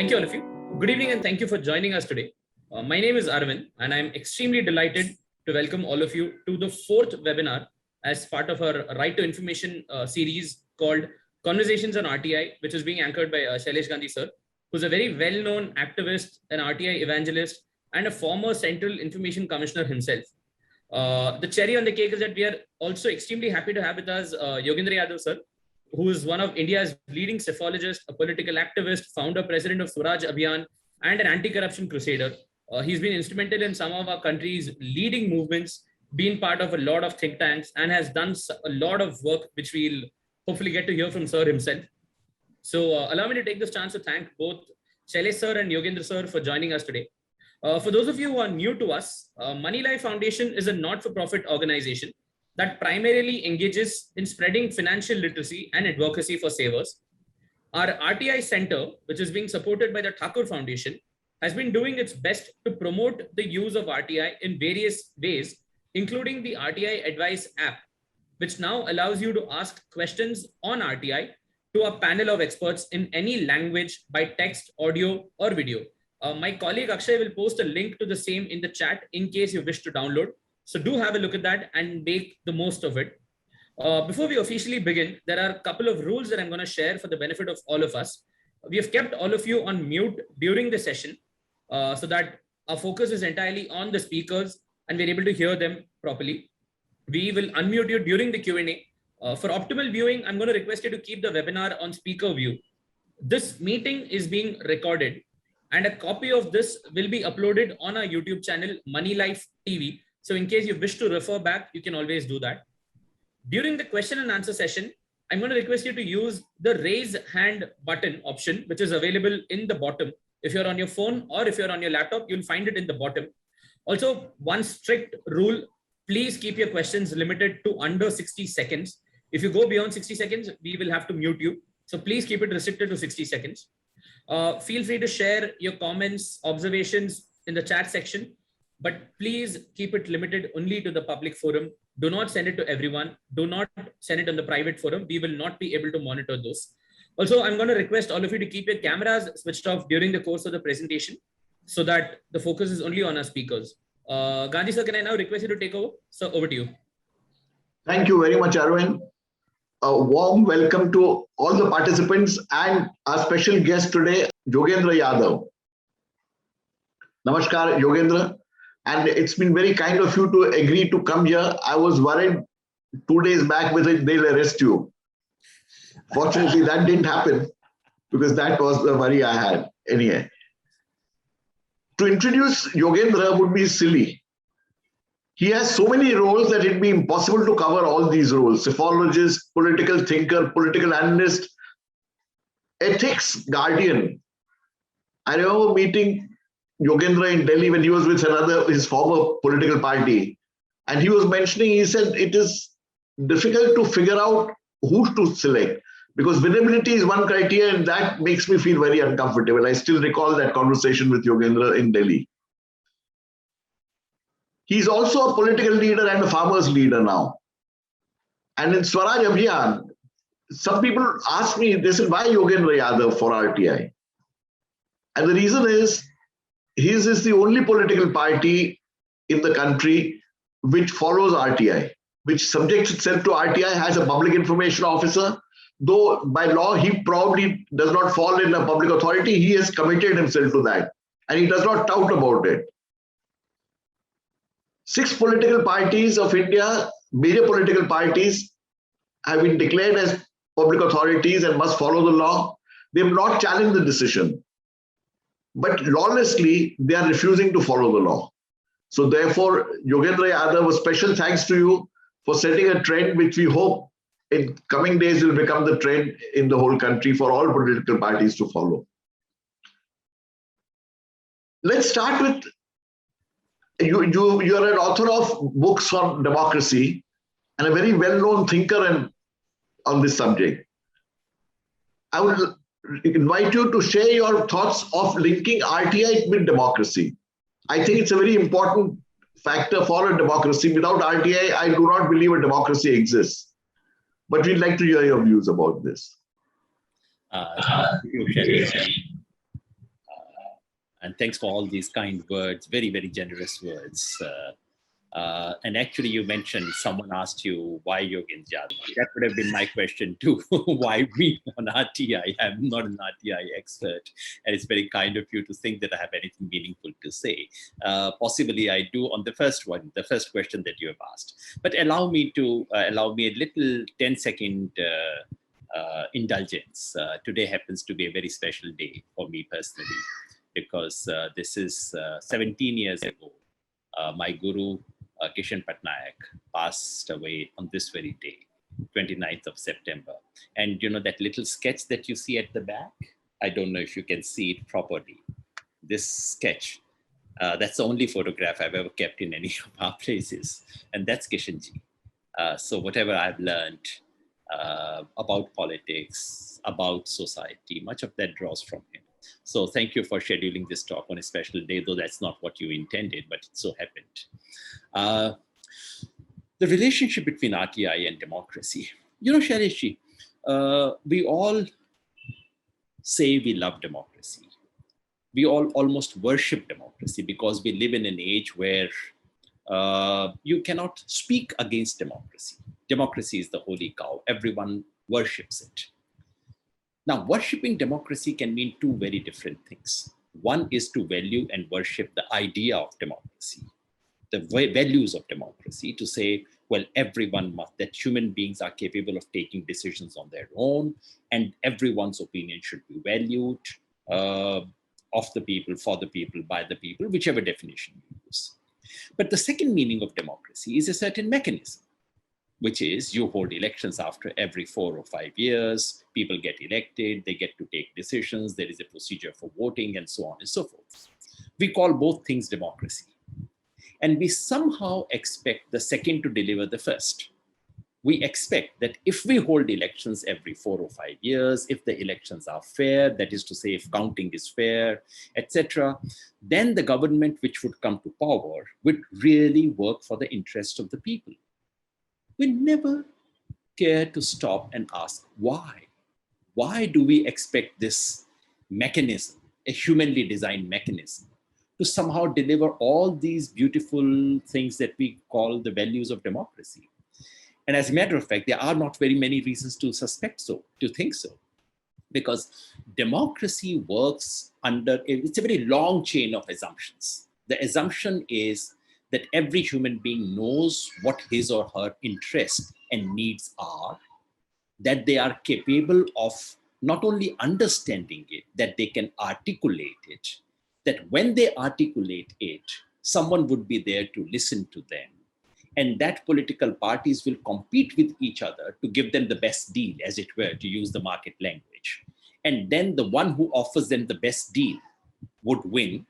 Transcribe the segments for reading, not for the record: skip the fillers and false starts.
Thank you, all of you. Good evening and thank you for joining us today. My name is Arvind and I'm extremely delighted to welcome all of you to the fourth webinar as part of our Right to Information series called Conversations on RTI, which is being anchored by Shailesh Gandhi sir, who's a very well-known activist, an RTI evangelist, and a former Central Information Commissioner himself. The cherry on the cake is that we are also extremely happy to have with us Yogendra Yadav sir, who is one of India's leading psephologists, a political activist, founder, president of Swaraj Abhiyan, and an anti-corruption crusader. He's been instrumental in some of our country's leading movements, been part of a lot of think tanks, and has done a lot of work, which we'll hopefully get to hear from sir himself. So allow me to take this chance to thank both Shailesh sir and Yogendra sir for joining us today. For those of you who are new to us, Moneylife Foundation is a not-for-profit organization that primarily engages in spreading financial literacy and advocacy for savers. Our RTI Center, which is being supported by the Thakur Foundation, has been doing its best to promote the use of RTI in various ways, including the RTI Advice app, which now allows you to ask questions on RTI to a panel of experts in any language by text, audio, or video. My colleague Akshay will post a link to the same in the chat in case you wish to download. So do have a look at that and make the most of it. Before we officially begin, there are a couple of rules that I'm going to share for the benefit of all of us. We have kept all of you on mute during the session so that our focus is entirely on the speakers and we're able to hear them properly. We will unmute you during the Q&A. For optimal viewing, I'm going to request you to keep the webinar on speaker view. This meeting is being recorded and a copy of this will be uploaded on our YouTube channel, Moneylife TV. So in case you wish to refer back, you can always do that. During the question and answer session, I'm going to request you to use the raise hand button option, which is available in the bottom. If you're on your phone or if you're on your laptop, you'll find it in the bottom. Also, one strict rule, please keep your questions limited to under 60 seconds. If you go beyond 60 seconds, we will have to mute you. So please keep it restricted to 60 seconds. Feel free to share your comments, observations in the chat section, but please keep it limited only to the public forum. Do not send it to everyone. Do not send it on the private forum. We will not be able to monitor those. Also, I'm going to request all of you to keep your cameras switched off during the course of the presentation so that the focus is only on our speakers. Gandhi sir, can I now request you to take over? So over to you. Thank you very much, Arvind. A warm welcome to all the participants and our special guest today, Yogendra Yadav. Namaskar, Yogendra. And it's been very kind of you to agree to come here. I was worried 2 days back whether they'll arrest you. Fortunately, that didn't happen because that was the worry I had. Anyway, to introduce Yogendra would be silly. He has so many roles that it'd be impossible to cover all these roles. Psephologist, political thinker, political analyst, ethics guardian. I remember meeting Yogendra in Delhi when he was with his former political party. And he was mentioning, he said, it is difficult to figure out who to select because visibility is one criteria and that makes me feel very uncomfortable. I still recall that conversation with Yogendra in Delhi. He's also a political leader and a farmers leader now. And in Swaraj Abhiyan, some people ask me, they said, why Yogendra Yadav for RTI? And the reason is, his is the only political party in the country which follows RTI, which subjects itself to RTI, has a public information officer. Though by law, he probably does not fall in a public authority, he has committed himself to that. And he does not tout about it. 6 political parties of India, major political parties, have been declared as public authorities and must follow the law. They have not challenged the decision. But lawlessly, they are refusing to follow the law. So therefore, Yogendra Yadav, a special thanks to you for setting a trend which we hope in coming days will become the trend in the whole country for all political parties to follow. Let's start with, you are an author of books on democracy and a very well-known thinker on this subject. I would invite you to share your thoughts of linking RTI with democracy. I think it's a very important factor for a democracy. Without RTI, I do not believe a democracy exists. But we'd like to hear your views about this. And thanks for all these kind words, very, very generous words. And actually, you mentioned someone asked you why Yogendra Yadav. That would have been my question too. Why me on RTI? I'm not an RTI expert, and it's very kind of you to think that I have anything meaningful to say. Possibly, I do on the first one, the first question that you have asked. But allow me a little 10-second indulgence. Today happens to be a very special day for me personally, because this is 17 years ago. My guru, Kishan Patnaik, passed away on this very day, 29th of September. And you know that little sketch that you see at the back? I don't know if you can see it properly. This sketch, that's the only photograph I've ever kept in any of our places. And that's Kishanji. So whatever I've learned about politics, about society, much of that draws from him. So thank you for scheduling this talk on a special day, though that's not what you intended, but it so happened. The relationship between RTI and democracy. You know, Shaileshji, we all say we love democracy. We all almost worship democracy because we live in an age where you cannot speak against democracy. Democracy is the holy cow. Everyone worships it. Now, worshipping democracy can mean two very different things. One is to value and worship the idea of democracy, the values of democracy, to say, well, everyone must, that human beings are capable of taking decisions on their own, and everyone's opinion should be valued, of the people, for the people, by the people, whichever definition you use. But the second meaning of democracy is a certain mechanism, which is you hold elections after every 4 or 5 years, people get elected, they get to take decisions, there is a procedure for voting, and so on and so forth. We call both things democracy. And we somehow expect the second to deliver the first. We expect that if we hold elections every 4 or 5 years, if the elections are fair, that is to say, if counting is fair, etc., then the government which would come to power would really work for the interests of the people. We never care to stop and ask why. Why do we expect this mechanism, a humanly designed mechanism, to somehow deliver all these beautiful things that we call the values of democracy? And as a matter of fact, there are not very many reasons to suspect so, to think so. Because democracy works under, it's a very long chain of assumptions. The assumption is that every human being knows what his or her interests and needs are, that they are capable of not only understanding it, that they can articulate it, that when they articulate it, someone would be there to listen to them, and that political parties will compete with each other to give them the best deal, as it were, to use the market language. And then the one who offers them the best deal would win.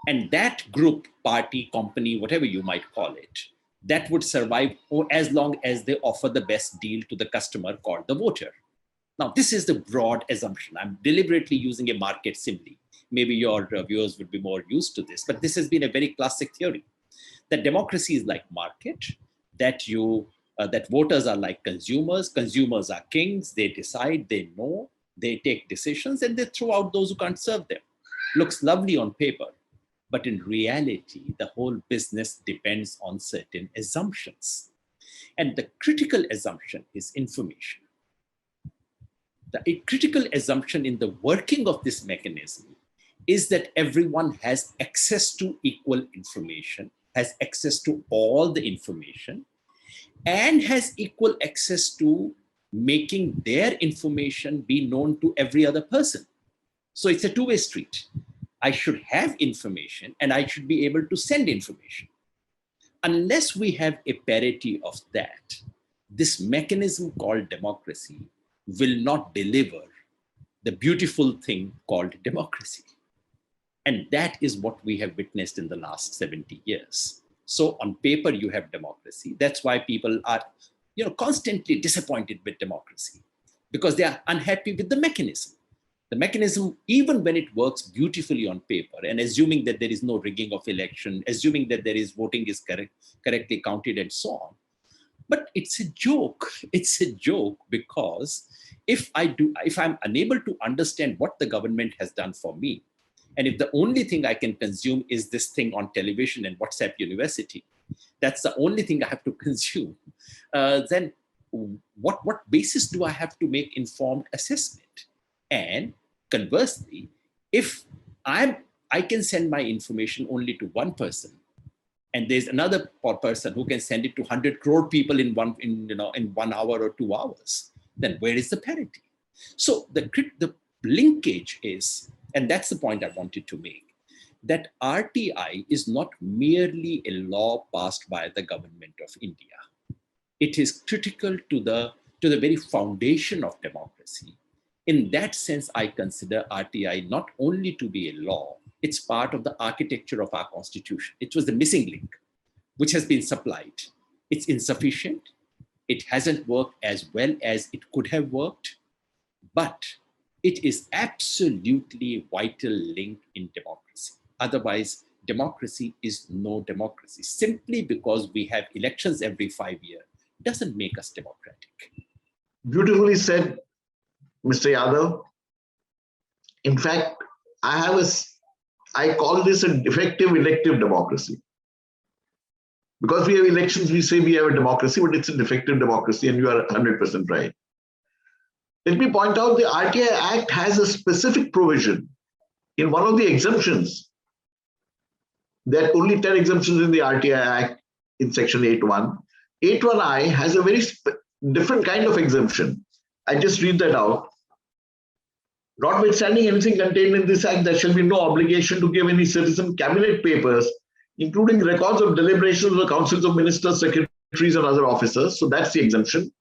And that group, party, company, whatever you might call it, that would survive as long as they offer the best deal to the customer called the voter. Now, this is the broad assumption. I'm deliberately using a market simile. Maybe your viewers would be more used to this, but this has been a very classic theory, that democracy is like market, that that voters are like consumers. Consumers are kings. They decide, they know, they take decisions, and they throw out those who can't serve them. Looks lovely on paper, but in reality, the whole business depends on certain assumptions. And the critical assumption is information. The critical assumption in the working of this mechanism is that everyone has access to equal information, has access to all the information, and has equal access to making their information be known to every other person. So it's a two-way street. I should have information and I should be able to send information. Unless we have a parity of that, this mechanism called democracy will not deliver the beautiful thing called democracy. And that is what we have witnessed in the last 70 years. So on paper, you have democracy. That's why people are, constantly disappointed with democracy, because they are unhappy with the mechanism. The mechanism, even when it works beautifully on paper, and assuming that there is no rigging of election, assuming that there is voting is correctly counted and so on. But it's a joke. It's a joke because if I'm unable to understand what the government has done for me, And if the only thing I can consume is this thing on television and WhatsApp University, that's the only thing I have to consume, then what basis do I have to make informed assessment? And conversely, if I can send my information only to one person, and there's another person who can send it to 100 crore people in 1 hour or 2 hours, then where is the parity? So the linkage is, and that's the point I wanted to make, that RTI is not merely a law passed by the government of India. It is critical to the very foundation of democracy. In that sense, I consider RTI not only to be a law, it's part of the architecture of our constitution. It was the missing link, which has been supplied. It's insufficient. It hasn't worked as well as it could have worked, but it is absolutely vital link in democracy. Otherwise, democracy is no democracy. Simply because we have elections every 5 years doesn't make us democratic. Beautifully said, Mr. Yadav. In fact, I call this a defective elective democracy. Because we have elections, we say we have a democracy, but it's a defective democracy, and you are 100% right. Let me point out the RTI Act has a specific provision in one of the exemptions. There are only 10 exemptions in the RTI Act in section 8.1. 8.1I has a very different kind of exemption. I just read that out. Notwithstanding anything contained in this act, there shall be no obligation to give any citizen cabinet papers, including records of deliberations of the councils of ministers, secretaries, and other officers. So that's the exemption.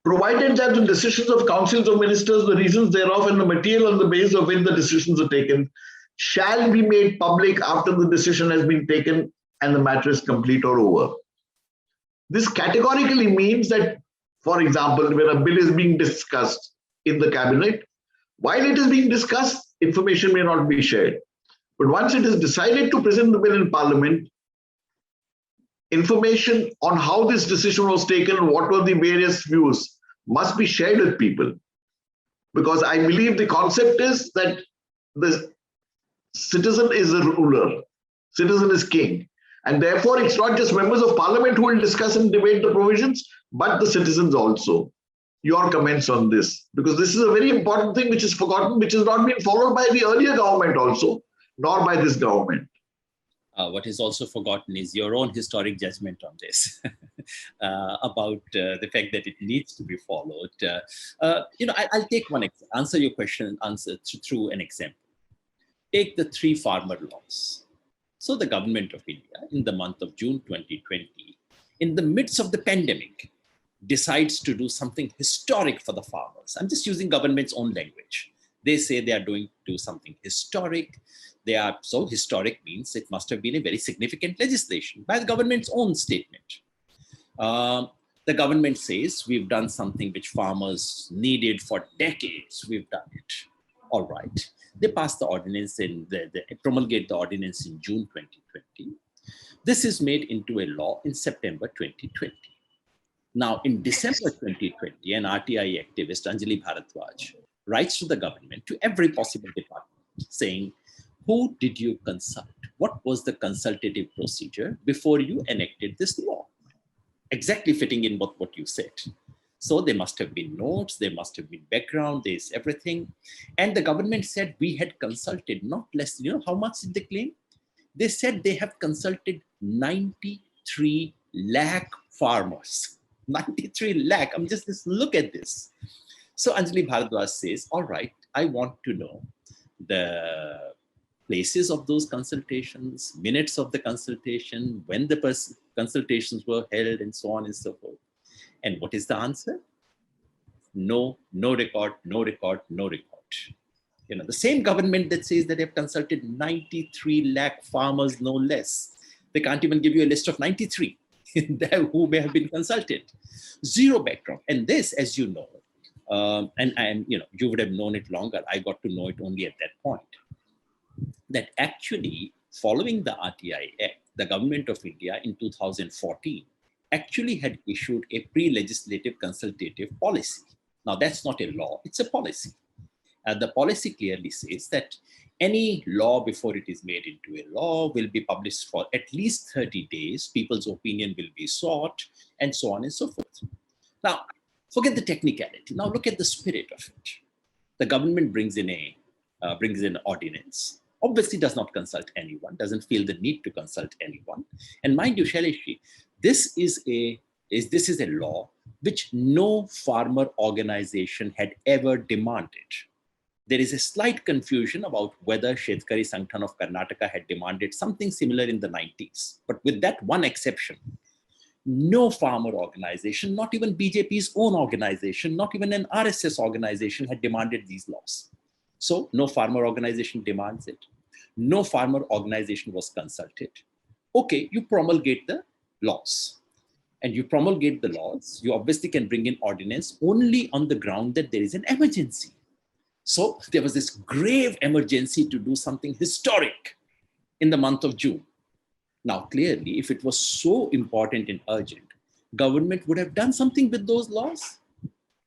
Provided that the decisions of councils of ministers, the reasons thereof, and the material on the basis of which the decisions are taken shall be made public after the decision has been taken and the matter is complete or over. This categorically means that, for example, when a bill is being discussed in the cabinet, while it is being discussed, information may not be shared. But once it is decided to present the bill in Parliament, information on how this decision was taken, what were the various views, must be shared with people. Because I believe the concept is that the citizen is the ruler, citizen is king. And therefore, it's not just members of Parliament who will discuss and debate the provisions, but the citizens also. Your comments on this, because this is a very important thing which is forgotten, which has not been followed by the earlier government also, nor by this government. What is also forgotten is your own historic judgment on this about the fact that it needs to be followed. I'll take answer your question through an example. Take the 3 farmer laws. So the government of India, in the month of June 2020, in the midst of the pandemic, decides to do something historic for the farmers. I'm just using government's own language. They say they are going to do something historic. So historic means it must have been a very significant legislation by the government's own statement. The government says we've done something which farmers needed for decades. We've done it. All right. They passed the ordinance they promulgate the ordinance in June 2020. This is made into a law in September 2020. Now, in December 2020, an RTI activist, Anjali Bharadwaj, writes to the government, to every possible department, saying, who did you consult? What was the consultative procedure before you enacted this law? Exactly fitting in what you said. So there must have been notes, there must have been background, there's everything. And the government said we had consulted not less, how much did they claim? They said they have consulted 93 lakh farmers. 93 lakh, just look at this. So Anjali Bharadwaj says, all right, I want to know the places of those consultations, minutes of the consultation, when the consultations were held, and so on and so forth. And what is the answer? No, no record, no record, no record. The same government that says that they've consulted 93 lakh farmers, no less. They can't even give you a list of 93 who may have been consulted. Zero background. And this, as you know, you would have known it longer. I got to know it only at that point. That actually, following the RTI Act, the government of India in 2014 actually had issued a pre-legislative consultative policy. Now, that's not a law, it's a policy. The policy clearly says that any law before it is made into a law will be published for at least 30 days. People's opinion will be sought and so on and so forth. Now, forget the technicality. Now look at the spirit of it. The government brings in an ordinance. Obviously does not consult anyone, doesn't feel the need to consult anyone. And mind you, Shailesh, this is a law which no farmer organization had ever demanded. There is a slight confusion about whether Shetkari Sangthan of Karnataka had demanded something similar in the 90s. But with that one exception, no farmer organization, not even BJP's own organization, not even an RSS organization had demanded these laws. So no farmer organization demands it. No farmer organization was consulted. Okay, you promulgate the laws. And you promulgate the laws, you obviously can bring in ordinance only on the ground that there is an emergency. So there was this grave emergency to do something historic in the month of June. Now, clearly, if it was so important and urgent, government would have done something with those laws.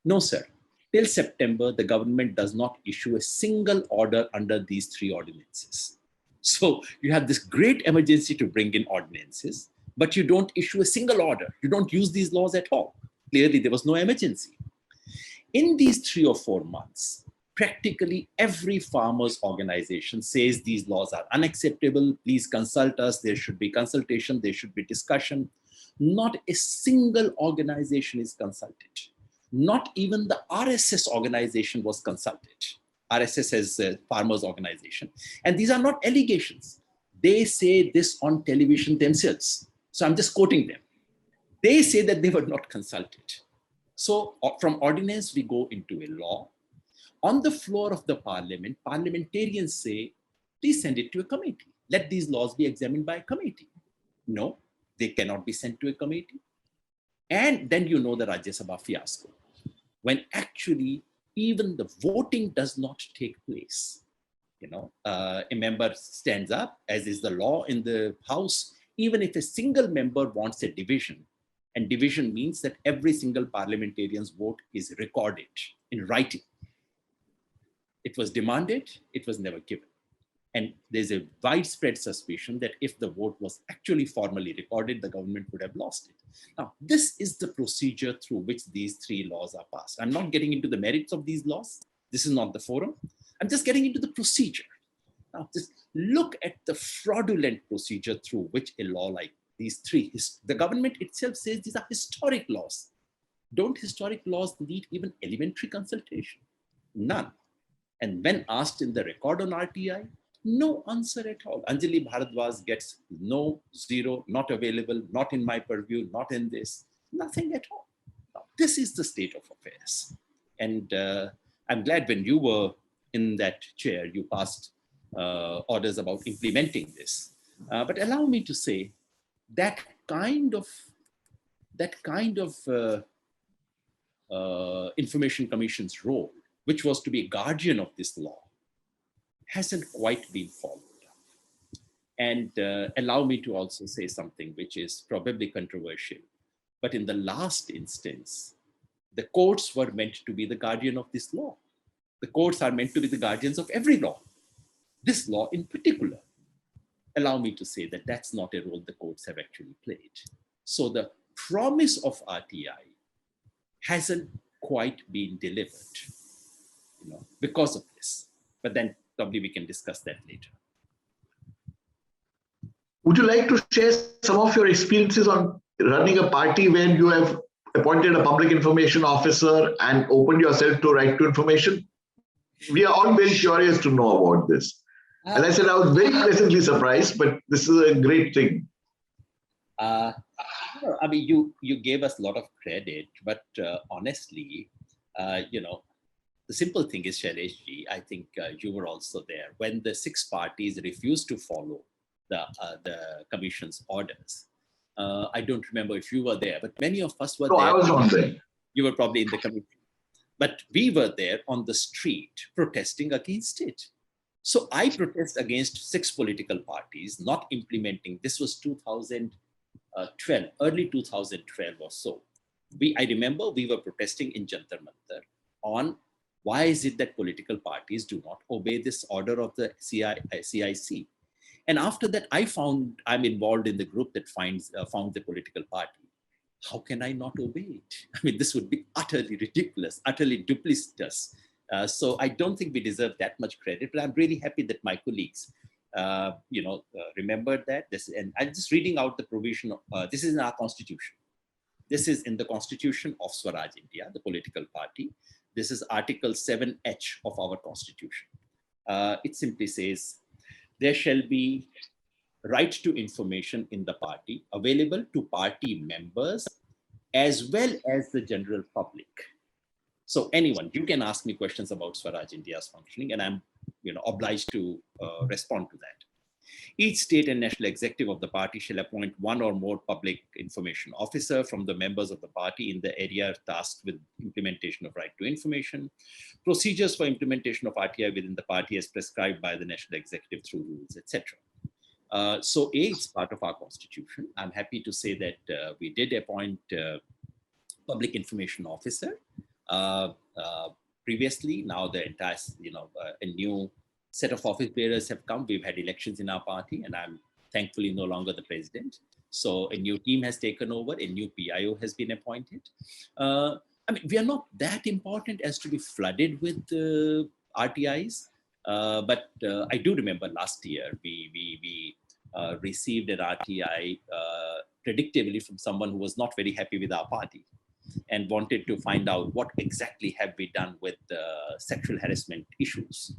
No, sir. Till September, the government does not issue a single order under these 3 ordinances. So you have this great emergency to bring in ordinances, but you don't issue a single order. You don't use these laws at all. Clearly, there was no emergency. In these 3 or 4 months, practically every farmers organization says these laws are unacceptable. Please consult us. There should be consultation. There should be discussion. Not a single organization is consulted. Not even the RSS organization was consulted. RSS is a farmers organization. And these are not allegations. They say this on television themselves. So I'm just quoting them. They say that they were not consulted. So from ordinance, we go into a law. On the floor of the parliament, parliamentarians say, please send it to a committee. Let these laws be examined by a committee. No, they cannot be sent to a committee. And then you know the Rajya Sabha fiasco, when actually even the voting does not take place. A member stands up, as is the law in the House, even if a single member wants a division, and division means that every single parliamentarian's vote is recorded in writing. It was demanded, it was never given. And there's a widespread suspicion that if the vote was actually formally recorded, the government would have lost it. Now, this is the procedure through which these 3 laws are passed. I'm not getting into the merits of these laws. This is not the forum. I'm just getting into the procedure. Now, just look at the fraudulent procedure through which a law like these 3, the government itself says these are historic laws. Don't historic laws need even elementary consultation? None. And when asked in the record on RTI, no answer at all. Anjali Bharadwaj gets no, 0, not available, not in my purview, not in this, nothing at all. Now, this is the state of affairs. And I'm glad when you were in that chair, you passed orders about implementing this. But allow me to say that kind of Information Commission's role, which was to be a guardian of this law, hasn't quite been followed up. And allow me to also say something which is probably controversial. But in the last instance, the courts were meant to be the guardian of this law. The courts are meant to be the guardians of every law. This law in particular. Allow me to say that that's not a role the courts have actually played. So the promise of RTI hasn't quite been delivered, because of this. But then probably we can discuss that later. Would you like to share some of your experiences on running a party where you have appointed a public information officer and opened yourself to right to information? We are all very curious to know about this. And I said I was very pleasantly surprised, but this is a great thing. I mean, you gave us a lot of credit, but honestly, the simple thing is, Shailesh ji, I think you were also there when the 6 parties refused to follow the commission's orders. I don't remember if you were there, but many of us were there. I was not there. You were probably in the commission. But we were there on the street protesting against it. So I protest against 6 political parties not implementing. This was 2012, early 2012 or so. I remember we were protesting in Jantar Mantar on Why is it that political parties do not obey this order of the CIC? And after that, I'm involved in the group that found the political party. How can I not obey it? I mean, this would be utterly ridiculous, utterly duplicitous. So I don't think we deserve that much credit, but I'm really happy that my colleagues, remembered that. And I'm just reading out the provision. This is in our constitution. This is in the constitution of Swaraj India, the political party. This is Article 7H of our constitution. It simply says, there shall be right to information in the party available to party members as well as the general public. So anyone, you can ask me questions about Swaraj India's functioning, and I'm obliged to respond to that. Each state and national executive of the party shall appoint one or more public information officer from the members of the party in the area tasked with implementation of right to information, procedures for implementation of RTI within the party as prescribed by the national executive through rules, etc. So it's part of our constitution. I'm happy to say that we did appoint public information officer previously. Now the entire, a new set of office bearers have come. We've had elections in our party, and I'm thankfully no longer the president. So a new team has taken over, a new PIO has been appointed. We are not that important as to be flooded with RTIs, but I do remember last year we received an RTI predictably from someone who was not very happy with our party and wanted to find out what exactly have we done with sexual harassment issues.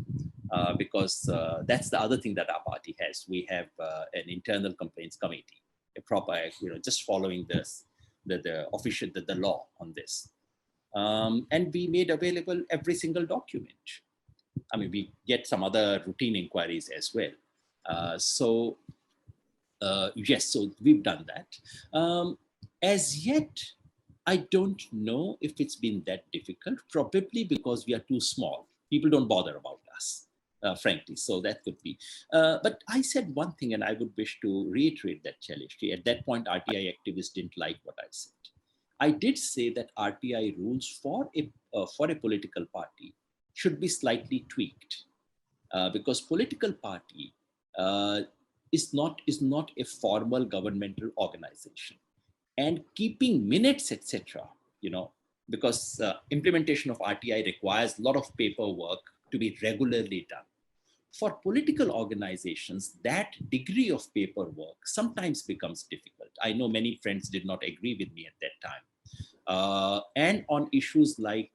Because that's the other thing that our party has. We have an internal complaints committee, a proper, just following this, the law on this. And we made available every single document. We get some other routine inquiries as well. Yes, so we've done that. As yet, I don't know if it's been that difficult, probably because we are too small. People don't bother about us. Frankly, so that could be. But I said one thing, and I would wish to reiterate that, Shailesh. At that point, RTI activists didn't like what I said. I did say that RTI rules for a political party should be slightly tweaked, because political party is not a formal governmental organization, and keeping minutes, etc. Because implementation of RTI requires a lot of paperwork to be regularly done. For political organizations, that degree of paperwork sometimes becomes difficult. I know many friends did not agree with me at that time. And on issues like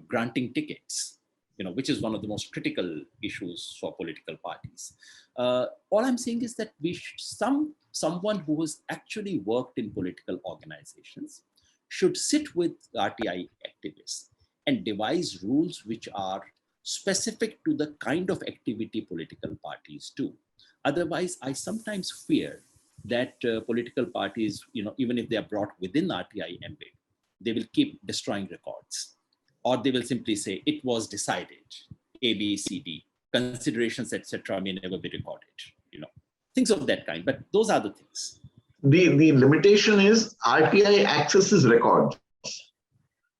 granting tickets, which is one of the most critical issues for political parties. All I'm saying is that someone who has actually worked in political organizations should sit with RTI activists and devise rules which are specific to the kind of activity political parties do. Otherwise, I sometimes fear that political parties, even if they are brought within RTI ambit, they will keep destroying records, or they will simply say it was decided, A, B, C, D, considerations, etc. may never be recorded. Things of that kind. But those are the things. The limitation is RTI accesses records.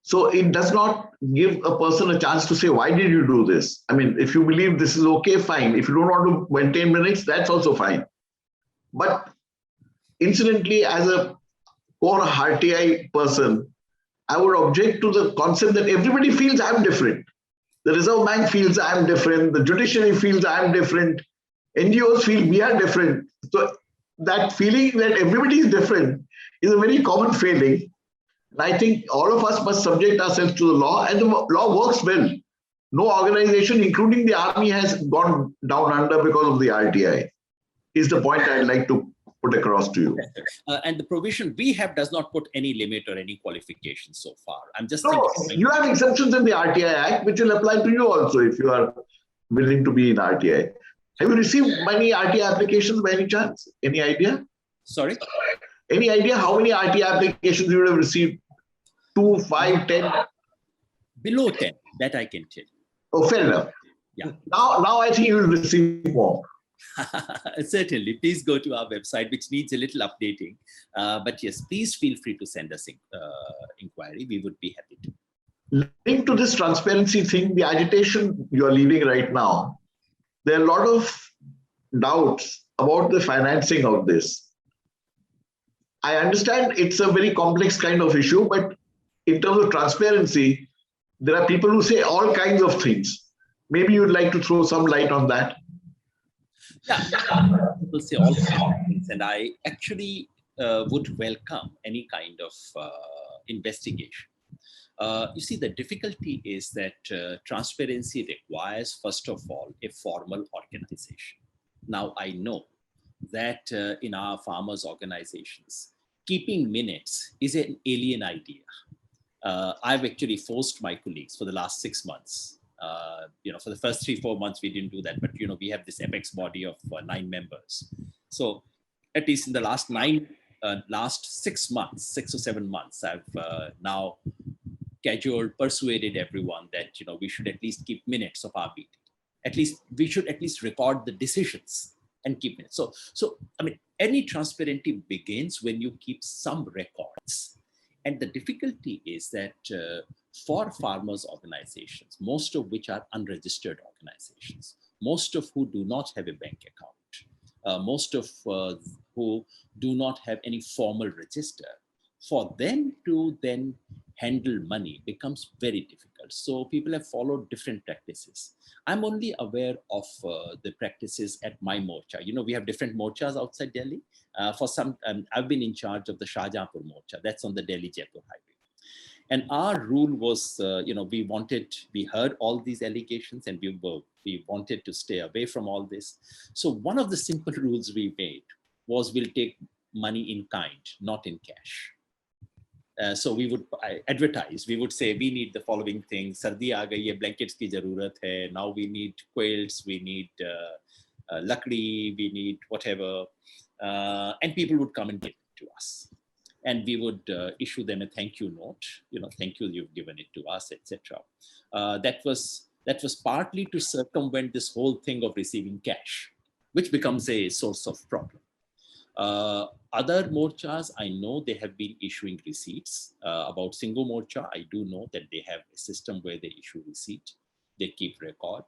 So it does not give a person a chance to say, why did you do this? If you believe this is okay, fine. If you don't want to maintain minutes, that's also fine. But incidentally, as a core RTI person, I would object to the concept that everybody feels I'm different. The Reserve Bank feels I'm different. The judiciary feels I'm different. NGOs feel we are different. So that feeling that everybody is different is a very common feeling. And I think all of us must subject ourselves to the law, and the law works well. No organization, including the army, has gone down under because of the RTI, is the point I'd like to put across to you. And the provision we have does not put any limit or any qualification so far. I'm just thinking. You have exceptions in the RTI Act, which will apply to you also if you are willing to be in RTI. Have you received many RTI applications by any chance? Any idea? Sorry? Any idea how many RTI applications you would have received? 2, 5, 10? Below 10, that I can tell you. Oh, fair enough. Yeah. Now I think you will receive more. Certainly. Please go to our website, which needs a little updating. But yes, please feel free to send us inquiry. We would be happy to. linked to this transparency thing, the agitation you're leading right now, there are a lot of doubts about the financing of this. I understand it's a very complex kind of issue, but in terms of transparency, there are people who say all kinds of things. Maybe you'd like to throw some light on that. Yeah, people say all kinds of things, and I actually would welcome any kind of investigation. You see, the difficulty is that transparency requires, first of all, a formal organization. Now, I know that in our farmers' organizations, keeping minutes is an alien idea. I've actually forced my colleagues for the last 6 months. For the first 3-4 months, we didn't do that, but we have this apex body of 9 members. So at least in the last 6 months, 6 or 7 months, I've now persuaded everyone that we should at least keep minutes of our meeting. At least we should at least record the decisions and keep minutes. So I mean, any transparency begins when you keep some records. And the difficulty is that for farmers' organizations, most of which are unregistered organizations, most of who do not have a bank account, most of who do not have any formal register, for them to then handle money becomes very difficult. So people have followed different practices. I'm only aware of the practices at my morcha. We have different morchas outside Delhi. For some, I've been in charge of the Shahjahanpur morcha. That's on the Delhi-Jaipur highway. And our rule was, we heard all these allegations and we wanted to stay away from all this. So one of the simple rules we made was we'll take money in kind, not in cash. So we would advertise, we would say, we need the following things. Sardi aa gayi hai, blankets ki zarurat hai. Now we need quilts, we need lakdi, we need whatever. And people would come and give it to us. And we would issue them a thank you note, thank you, you've given it to us, etc. That was partly to circumvent this whole thing of receiving cash, which becomes a source of problem. Other morchas, I know they have been issuing receipts. About Single Morcha, I do know that they have a system where they issue receipt. They keep record.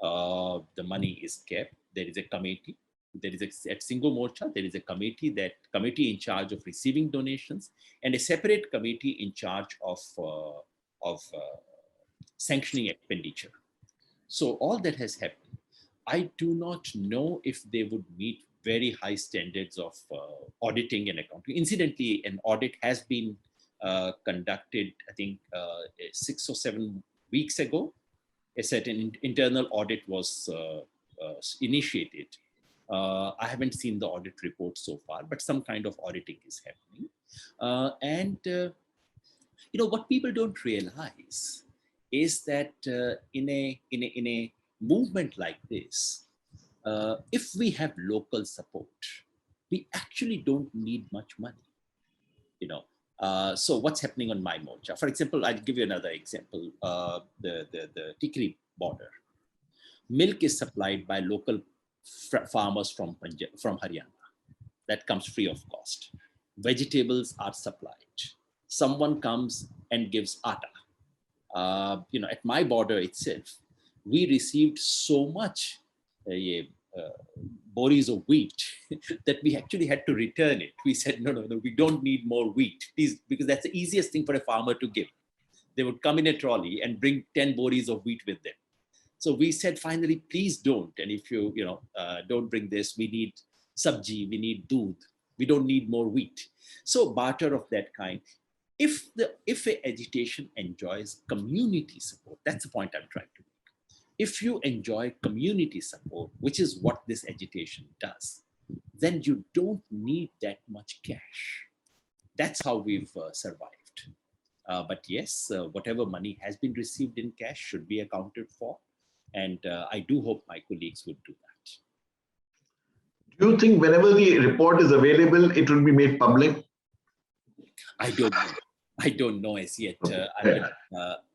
The money is kept. There is a committee. At Single Morcha, there is a committee in charge of receiving donations and a separate committee in charge of sanctioning expenditure. So all that has happened. I do not know if they would meet very high standards of auditing and accounting. Incidentally, an audit has been conducted, I think 6 or 7 weeks ago. A certain internal audit was initiated. I haven't seen the audit report so far, but some kind of auditing is happening. What people don't realize is that in a movement like this, if we have local support, we actually don't need much money. So what's happening on my morcha? For example, I'll give you another example. The Tikri border. Milk is supplied by local farmers from Haryana. That comes free of cost. Vegetables are supplied. Someone comes and gives atta. At my border itself, we received so much boris of wheat that we actually had to return it. We said, no, we don't need more wheat, please, because that's the easiest thing for a farmer to give. They would come in a trolley and bring 10 boris of wheat with them. So we said, finally, please don't. And if you don't bring this, we need sabji, we need doodh. We don't need more wheat. So barter of that kind. If a agitation enjoys community support, that's the point I'm trying to make. If you enjoy community support, which is what this agitation does, then you don't need that much cash. That's how we've survived. But yes, whatever money has been received in cash should be accounted for. And I do hope my colleagues would do that. Do you think whenever the report is available, it will be made public? I don't know as yet,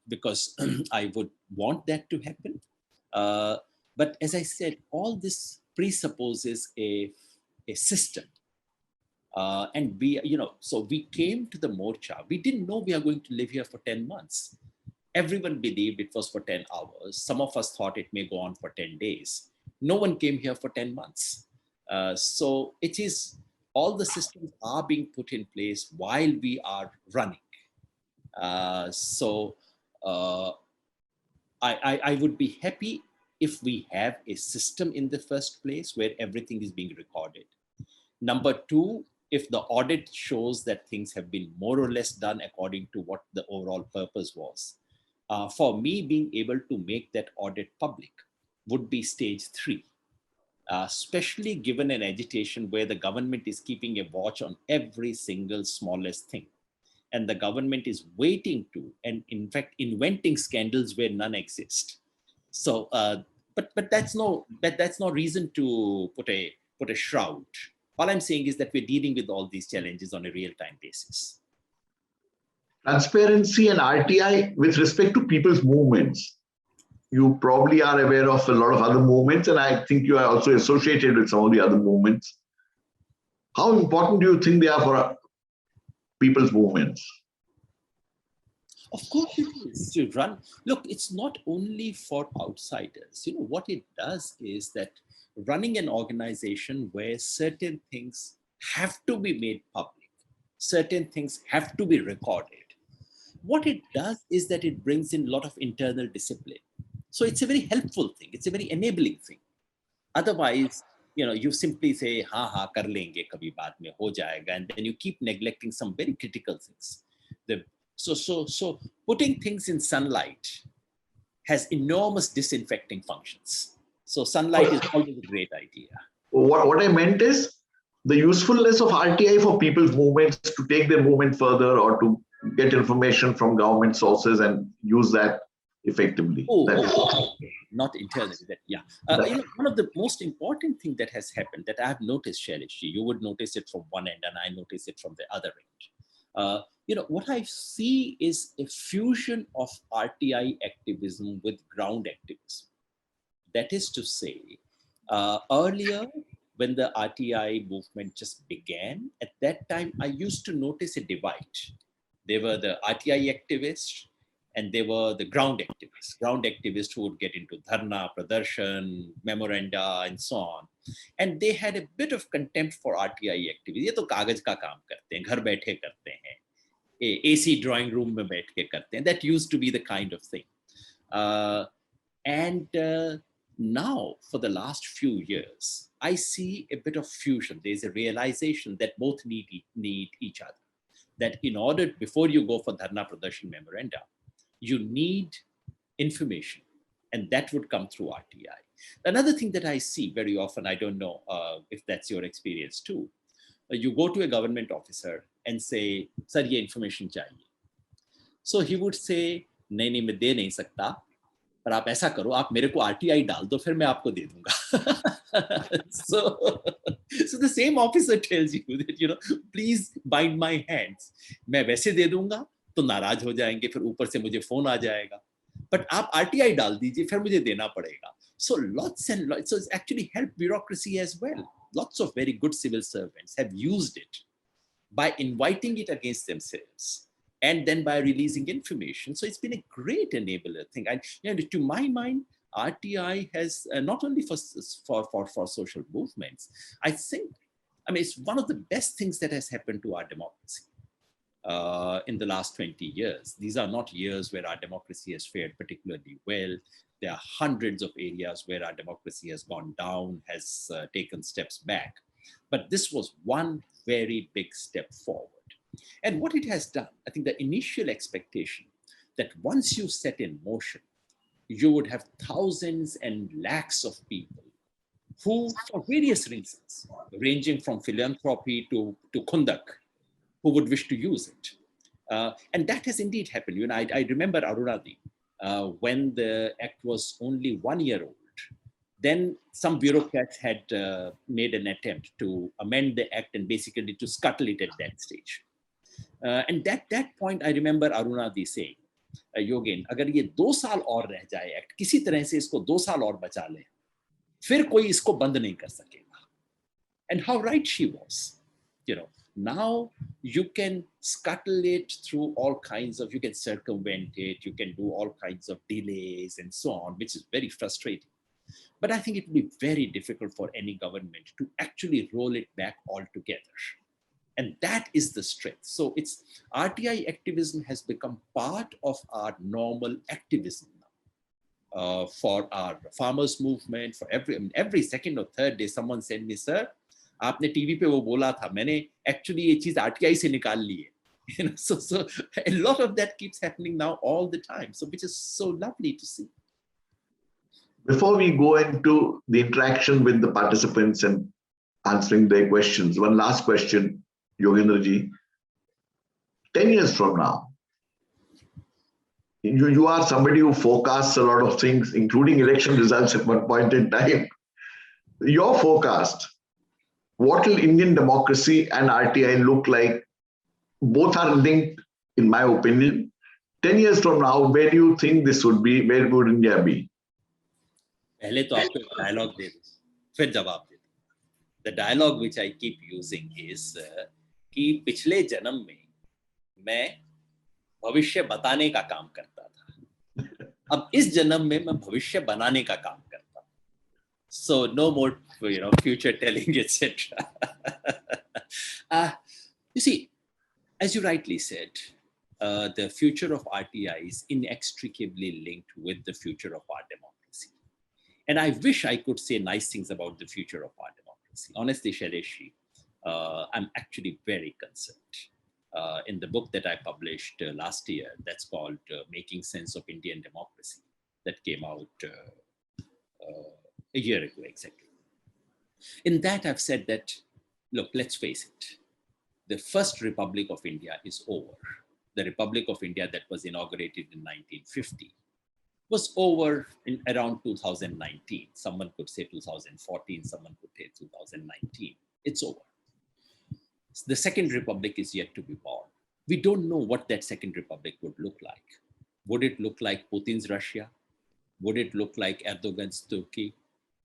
because I would want that to happen. But as I said, all this presupposes a system. So we came to the morcha. We didn't know we are going to live here for 10 months. Everyone believed it was for 10 hours. Some of us thought it may go on for 10 days. No one came here for 10 months. So it is, all the systems are being put in place while we are running. So I would be happy if we have a system in the first place where everything is being recorded. Number two, if the audit shows that things have been more or less done according to what the overall purpose was. For me, being able to make that audit public would be stage 3, especially given an agitation where the government is keeping a watch on every single smallest thing. And the government is waiting to, and in fact, inventing scandals where none exist. So, but that's no reason to put a shroud. All I'm saying is that we're dealing with all these challenges on a real-time basis. Transparency and RTI with respect to people's movements. You probably are aware of a lot of other movements, and I think you are also associated with some of the other movements. How important do you think they are for people's movements? Of course it is to run. Look, it's not only for outsiders. You know, what it does is that running an organization where certain things have to be made public, certain things have to be recorded. What it does is that it brings in a lot of internal discipline. So it's a very helpful thing. It's a very enabling thing. Otherwise, you know, you simply say, ha, kar lenge, kabhi baad mein ho jayega, and then you keep neglecting some very critical things. So putting things in sunlight has enormous disinfecting functions. So sunlight is always a great idea. What I meant is the usefulness of RTI for people's movements to take their movement further or to get information from government sources and use that effectively. Okay. Not internally. You know, one of the most important things that has happened that I have noticed, Shailesh, you would notice it from one end and I notice it from the other end. You know, what I see is a fusion of RTI activism with ground activism. That is to say, earlier, when the RTI movement just began, at that time, I used to notice a divide. There were the RTI activists and there were the ground activists who would get into dharna, pradarshan, memoranda, and so on. And they had a bit of contempt for RTI activists. ये तो कागज का काम करते हैं, घर बैठे करते हैं, AC drawing room में बैठ के करते हैं. That used to be the kind of thing. Now, for the last few years, I see a bit of fusion. There's a realization that both need each other. That in order, before you go for dharna, pradarshan, memoranda, you need information, and that would come through RTI. Another thing that I see very often, I don't know if that's your experience too, you go to a government officer and say, sir, ye information chahiye. So he would say, nahi, main de nahi sakta, पर आप ऐसा करो, आप मेरे को RTI डाल दो, फिर मैं आपको दे दूंगा. So the same officer tells you that, you know, please bind my hands. मैं वैसे दे दूंगा तो नाराज हो जाएंगे, फिर ऊपर से मुझे फोन आ जाएगा. But आप RTI डाल दीजिए, फिर मुझे देना पड़ेगा. So lots and lots. So it's actually helped bureaucracy as well. Lots of very good civil servants have used it by inviting it against themselves and then by releasing information. So it's been a great enabler thing. And you know, to my mind, RTI has not only for social movements, I mean, it's one of the best things that has happened to our democracy in the last 20 years. These are not years where our democracy has fared particularly well. There are hundreds of areas where our democracy has gone down, has taken steps back. But this was one very big step forward. And what it has done, I think the initial expectation that once you set in motion, you would have thousands and lakhs of people who, for various reasons, ranging from philanthropy to kundak, who would wish to use it. And that has indeed happened. You know, I remember Arunadi, when the act was only 1 year old, then some bureaucrats had made an attempt to amend the act and basically to scuttle it at that stage. And at that point, I remember Arunadi saying, योगेन, अगर ये 2 साल और रह जाए act, किसी तरह से इसको 2 साल और बचा ले, फिर कोई इसको बंद नहीं कर सकेगा. And how right she was. You know, Now you can scuttle it through all kinds of, you can circumvent it, you can do all kinds of delays and so on, which is very frustrating. But I think it will be very difficult for any government to actually roll it back altogether. And that is the strength. So it's RTI activism has become part of our normal activism now. For our farmers movement, for every second or third day, someone send me, sir, आपने TV पे वो बोला था, मैंने actually ये चीज RTI से निकाल ली है. You know, so a lot of that keeps happening now all the time. So which is so lovely to see. Before we go into the interaction with the participants and answering their questions, one last question, Yogendra ji. 10 years from now, you are somebody who forecasts a lot of things, including election results at one point in time. Your forecast, what will Indian democracy and RTI look like? Both are linked, in my opinion. 10 years from now, where do you think this would be? Where would India be? पहले तो आपको dialogue दे दो, फिर जवाब दे दो. The dialogue which I keep using is कि पिछले जन्म में मैं भविष्य बताने का काम करता था, अब इस जन्म में मैं भविष्य बनाने का काम करता हूँ. So no more, future telling, etc. You see, as you rightly said, the future of RTI is inextricably linked with the future of our democracy. And I wish I could say nice things about the future of our democracy. Honestly, Shailesh, I'm actually very concerned. In the book that I published last year, that's called Making Sense of Indian Democracy, that came out a year ago exactly. In that, I've said that, look, let's face it, the first Republic of India is over. The Republic of India that was inaugurated in 1950 was over in around 2019. Someone could say 2014, someone could say 2019. It's over. The Second Republic is yet to be born. We don't know what that Second Republic would look like. Would it look like Putin's Russia? Would it look like Erdogan's Turkey?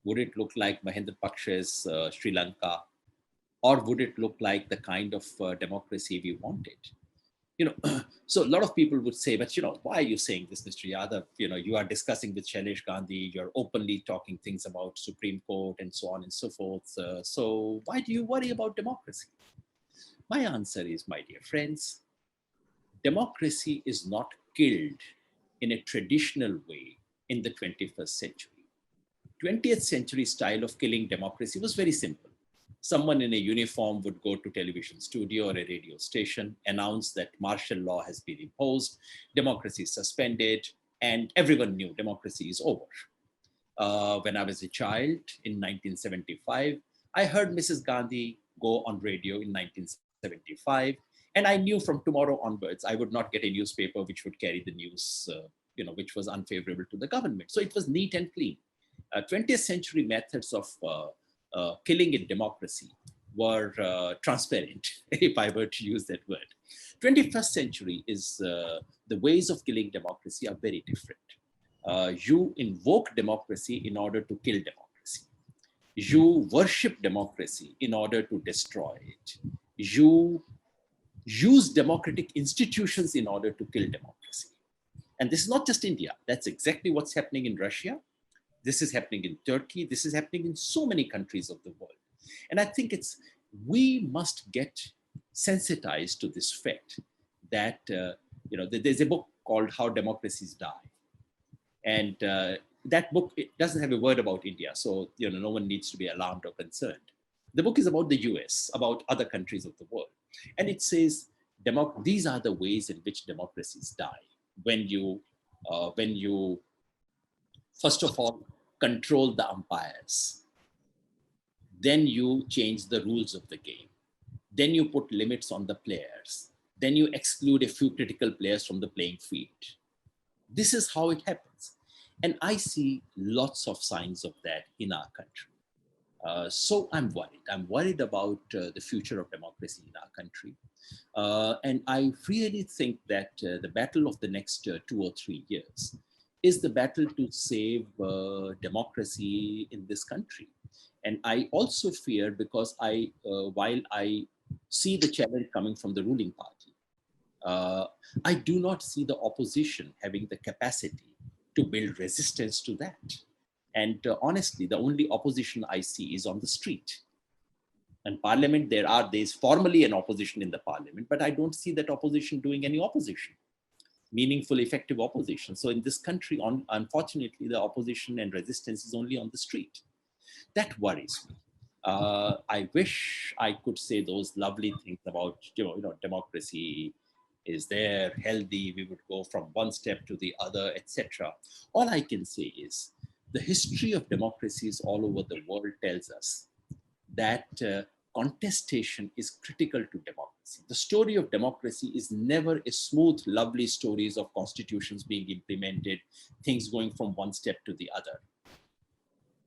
Would it look like Mahendra Paksha's Sri Lanka? Or would it look like the kind of democracy we wanted? So a lot of people would say, but why are you saying this, Mr. Yadav? You are discussing with Shailesh Gandhi, you're openly talking things about Supreme Court and so on and so forth. So why do you worry about democracy? My answer is, my dear friends, democracy is not killed in a traditional way in the 21st century. 20th century style of killing democracy was very simple. Someone in a uniform would go to television studio or a radio station, announce that martial law has been imposed, democracy is suspended, and everyone knew democracy is over. When I was a child in 1975, I heard Mrs. Gandhi go on radio in 1975, and I knew from tomorrow onwards, I would not get a newspaper which would carry the news, which was unfavorable to the government. So it was neat and clean. 20th century methods of killing in democracy were transparent, if I were to use that word. 21st century is the ways of killing democracy are very different. You invoke democracy in order to kill democracy. You worship democracy in order to destroy it. You use democratic institutions in order to kill democracy. And this is not just India. That's exactly what's happening in Russia. This is happening in Turkey. This is happening in so many countries of the world. And I think we must get sensitized to this fact that, there's a book called How Democracies Die. And that book, it doesn't have a word about India. So, no one needs to be alarmed or concerned. The book is about the US, about other countries of the world. And it says, these are the ways in which democracies die. When you first of all, control the umpires. Then you change the rules of the game. Then you put limits on the players. Then you exclude a few critical players from the playing field. This is how it happens. And I see lots of signs of that in our country. So I'm worried. I'm worried about the future of democracy in our country. And I really think that the battle of the next 2 or 3 years is the battle to save democracy in this country. And I also fear, because while I see the challenge coming from the ruling party. I do not see the opposition having the capacity to build resistance to that. And honestly, the only opposition I see is on the street. And parliament, there's formally an opposition in the parliament, but I don't see that opposition doing any opposition, meaningful, effective opposition. So in this country, unfortunately, the opposition and resistance is only on the street. That worries me. I wish I could say those lovely things about, democracy is there, healthy, we would go from one step to the other, etc. All I can say is the history of democracies all over the world tells us that contestation is critical to democracy. The story of democracy is never a smooth, lovely stories of constitutions being implemented, things going from one step to the other.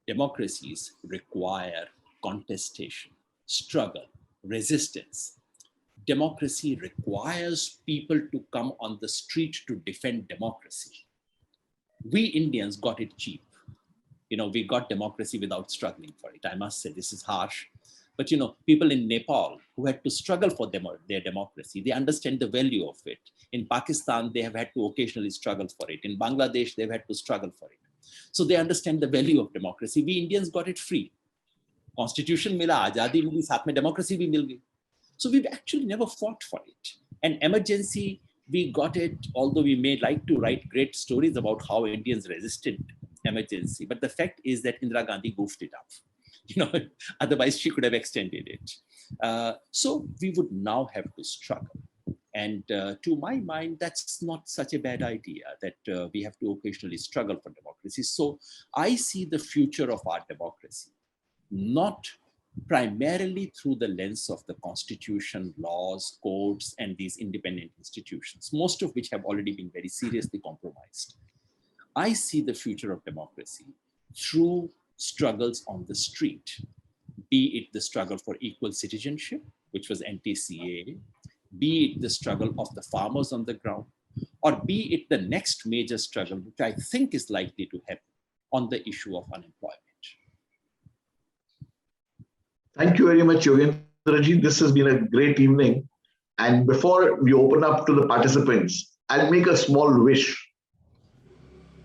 Democracies require contestation, struggle, resistance. Democracy requires people to come on the street to defend democracy. We Indians got it cheap. We got democracy without struggling for it. I must say, this is harsh. But, people in Nepal who had to struggle for their democracy, they understand the value of it. In Pakistan, they have had to occasionally struggle for it. In Bangladesh, they've had to struggle for it. So they understand the value of democracy. We Indians got it free. Constitution mila, azadi mili, saath mein democracy bhi mil gayi. So we've actually never fought for it. And emergency, we got it, although we may like to write great stories about how Indians resisted emergency. But the fact is that Indira Gandhi goofed it up. Otherwise she could have extended it. So we would now have to struggle. And to my mind, that's not such a bad idea that we have to occasionally struggle for democracy. So I see the future of our democracy, not primarily through the lens of the constitution, laws, courts, and these independent institutions, most of which have already been very seriously compromised. I see the future of democracy through struggles on the street, be it the struggle for equal citizenship, which was anti-CAA, be it the struggle of the farmers on the ground, or be it the next major struggle, which I think is likely to happen on the issue of unemployment. Thank you very much, Yogendraji. This has been a great evening. And before we open up to the participants, I'll make a small wish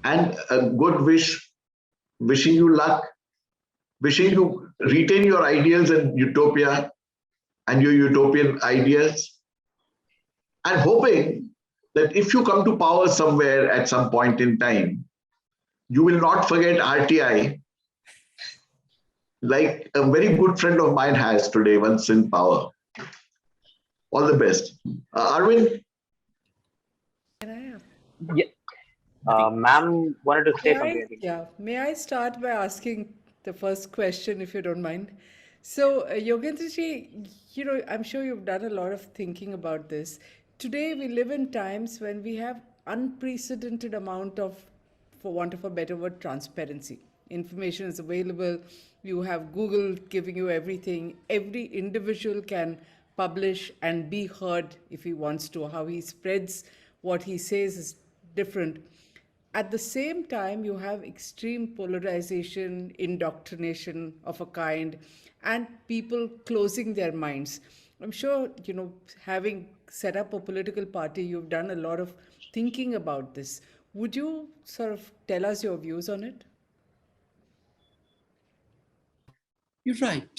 and a good wish, wishing you luck, wishing you retain your ideals and utopia and your utopian ideas, and hoping that if you come to power somewhere at some point in time, you will not forget RTI, like a very good friend of mine has today, once in power. All the best. Arvind? Yeah. Ma'am wanted to say something. I think. Yeah, may I start by asking the first question, if you don't mind? So, Yogendraji, I'm sure you've done a lot of thinking about this. Today, we live in times when we have unprecedented amount of, for want of a better word, transparency. Information is available. You have Google giving you everything. Every individual can publish and be heard if he wants to. How he spreads what he says is different. At the same time, you have extreme polarization, indoctrination of a kind, and people closing their minds. I'm sure, having set up a political party, you've done a lot of thinking about this. Would you sort of tell us your views on it? You're right.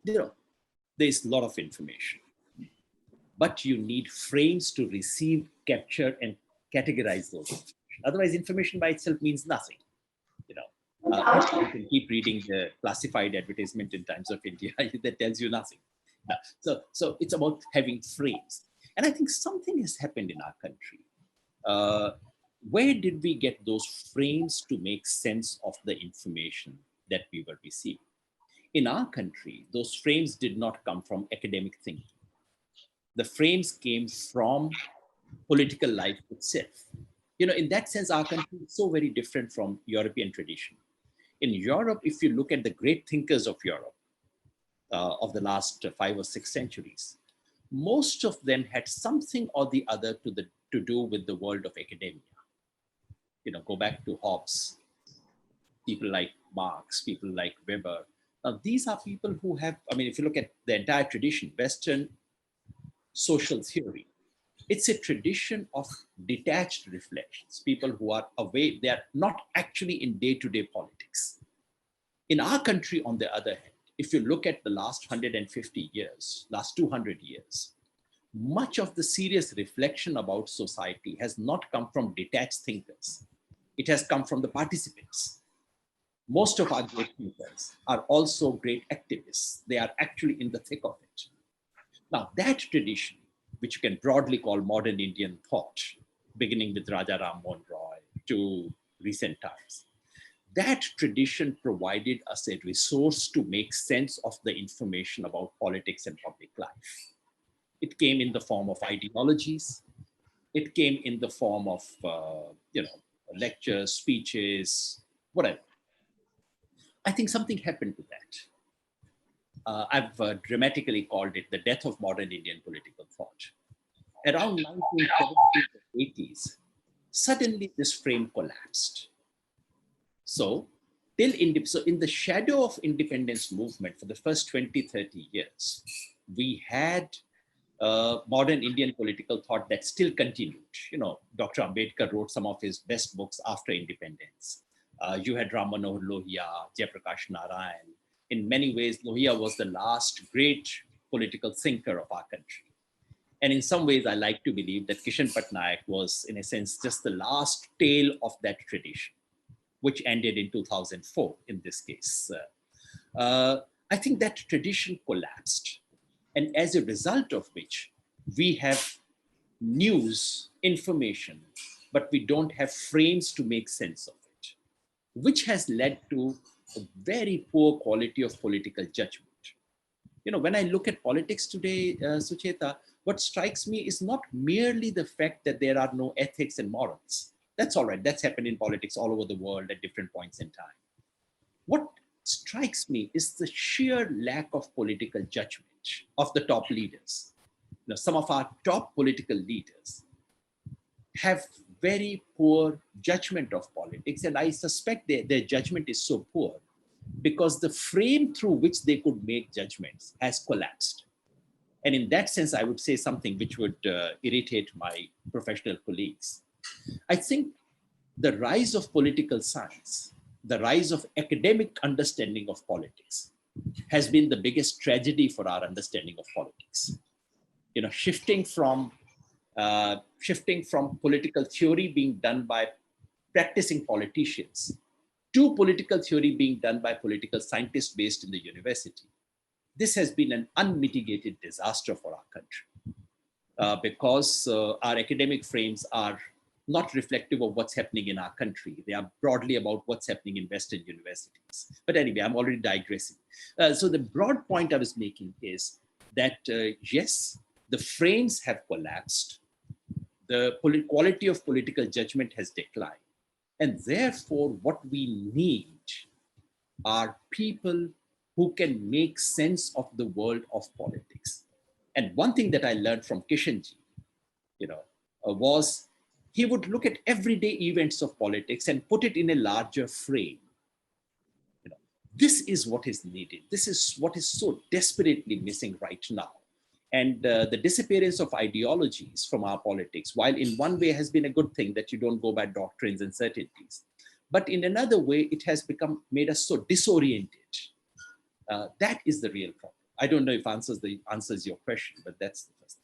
There's a lot of information, but you need frames to receive, capture, and categorize those. Otherwise, information by itself means nothing. You can keep reading the classified advertisement in Times of India that tells you nothing. So it's about having frames. And I think something has happened in our country. Where did we get those frames to make sense of the information that we were receiving? In our country, those frames did not come from academic thinking. The frames came from political life itself. In that sense, our country is so very different from European tradition. In Europe, if you look at the great thinkers of Europe of the last 5 or 6 centuries, most of them had something or the other to do with the world of academia. Go back to Hobbes, people like Marx, people like Weber, Now, these are people who have, I mean, if you look at the entire tradition, Western social theory, it's a tradition of detached reflections, people who are away, they are not actually in day-to-day politics. In our country, on the other hand, if you look at the last 150 years, last 200 years, much of the serious reflection about society has not come from detached thinkers. It has come from the participants. Most of our great thinkers are also great activists. They are actually in the thick of it. Now, that tradition, which you can broadly call modern Indian thought, beginning with Raja Ram Mohan Roy to recent times, that tradition provided us a resource to make sense of the information about politics and public life. It came in the form of ideologies. It came in the form of, lectures, speeches, whatever. I think something happened to that. I've dramatically called it the death of modern Indian political thought. Around 1970s and 80s, suddenly this frame collapsed. So in the shadow of independence movement for the first 20, 30 years, we had modern Indian political thought that still continued. You know, Dr. Ambedkar wrote some of his best books after independence. You had Ram Manohar Lohia, Jayaprakash Narayan. In many ways, Lohia was the last great political thinker of our country. And in some ways, I like to believe that Kishan Patnaik was, in a sense, just the last tail of that tradition, which ended in 2004 in this case. I think that tradition collapsed. And as a result of which, we have news, information, but we don't have frames to make sense of it, which has led to a very poor quality of political judgment. You know, when I look at politics today, Sucheta, what strikes me is not merely the fact that there are no ethics and morals. That's all right. That's happened in politics all over the world at different points in time. What strikes me is the sheer lack of political judgment of the top leaders. You know, some of our top political leaders have very poor judgment of politics, and I suspect their judgment is so poor because the frame through which they could make judgments has collapsed. And in that sense, I would say something which would irritate my professional colleagues. I think the rise of political science, the rise of academic understanding of politics has been the biggest tragedy for our understanding of politics. You know, shifting from political theory being done by practicing politicians to political theory being done by political scientists based in the university. This has been an unmitigated disaster for our country because our academic frames are not reflective of what's happening in our country. They are broadly about what's happening in Western universities. But anyway, I'm already digressing. So the broad point I was making is that, yes, the frames have collapsed. The quality of political judgment has declined. And therefore, what we need are people who can make sense of the world of politics. And one thing that I learned from Kishanji, was he would look at everyday events of politics and put it in a larger frame. This is what is needed. This is what is so desperately missing right now. And the disappearance of ideologies from our politics, while in one way has been a good thing that you don't go by doctrines and certainties, but in another way, it has made us so disoriented. That is the real problem. I don't know if answers your question, but that's the first